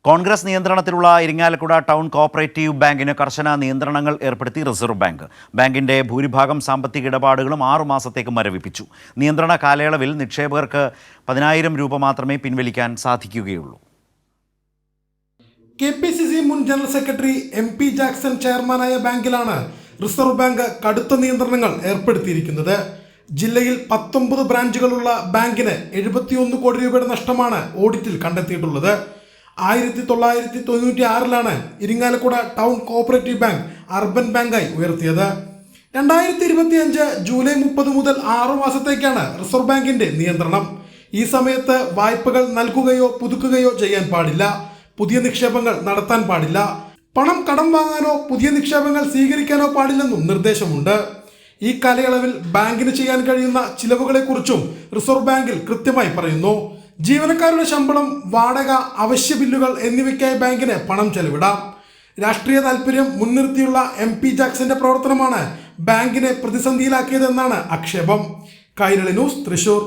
കോൺഗ്രസ് നിയന്ത്രണത്തിലുള്ള Irinjalakuda town cooperative ബാങ്കിന് കർശന നിയന്ത്രണങ്ങൾ ഏർപ്പെടുത്തി റിസർവ് ബാങ്ക്. ബാങ്കിന്റെ ഭൂരിഭാഗം സാമ്പത്തിക ഇടപാടുകളും 6 മാസത്തേക്ക് മരവിപ്പിച്ചു. നിയന്ത്രണ കാലയളവിൽ നിക്ഷേപകർക്ക് 10,000 രൂപ മാത്രമേ പിൻവലിക്കാൻ സാധിക്കുകയുള്ളൂ. KPCC മുൻ ജനറൽ സെക്രട്ടറി MP ജാക്സൺ ചെയർമാനായ ബാങ്കിലാണ് റിസർവ് ബാങ്ക് കടുത്ത നിയന്ത്രണങ്ങൾ ഏർപ്പെടുത്തിയിരിക്കുന്നത്. ജില്ലയിൽ 19 ബ്രാഞ്ചുകളുള്ള ബാങ്കിന് 71 കോടി രൂപയുടെ നഷ്ടമാണ് ഓഡിറ്റിൽ കണ്ടെത്തിയിട്ടുള്ളത്. 1996 Irinjalakuda town cooperative bank urban ബാങ്കായി ഉയർത്തിയത്. 2025 ജൂലൈ 30 മുതൽ 6 മാസത്തേക്കാണ് റിസർവ് ബാങ്കിന്റെ നിയന്ത്രണം. ഈ സമയത്ത് വായ്പകൾ നൽകുകയോ പുതുക്കുകയോ ചെയ്യാൻ പാടില്ല. പുതിയ നിക്ഷേപങ്ങൾ നടത്താൻ പാടില്ല. പണം കടം വാങ്ങാനോ പുതിയ നിക്ഷേപങ്ങൾ സ്വീകരിക്കാനോ പാടില്ലെന്നും നിർദ്ദേശമുണ്ട്. ഈ കാലയളവിൽ ബാങ്കിന് ചെയ്യാൻ കഴിയുന്ന ചിലവുകളെക്കുറിച്ചും റിസർവ് ബാങ്കിൽ കൃത്യമായി പറയുന്നു. ജീവനക്കാരുടെ ശമ്പളം, വാടക, അവശ്യ ബില്ലുകൾ എന്നിവയ്ക്കായി ബാങ്കിന് പണം ചെലവിടാം. രാഷ്ട്രീയ താൽപര്യം മുൻനിർത്തിയുള്ള MP ജാക്സന്റെ പ്രവർത്തനമാണ് ബാങ്കിനെ പ്രതിസന്ധിയിലാക്കിയതെന്നാണ് ആക്ഷേപം. കൈരളി ന്യൂസ്, തൃശൂർ.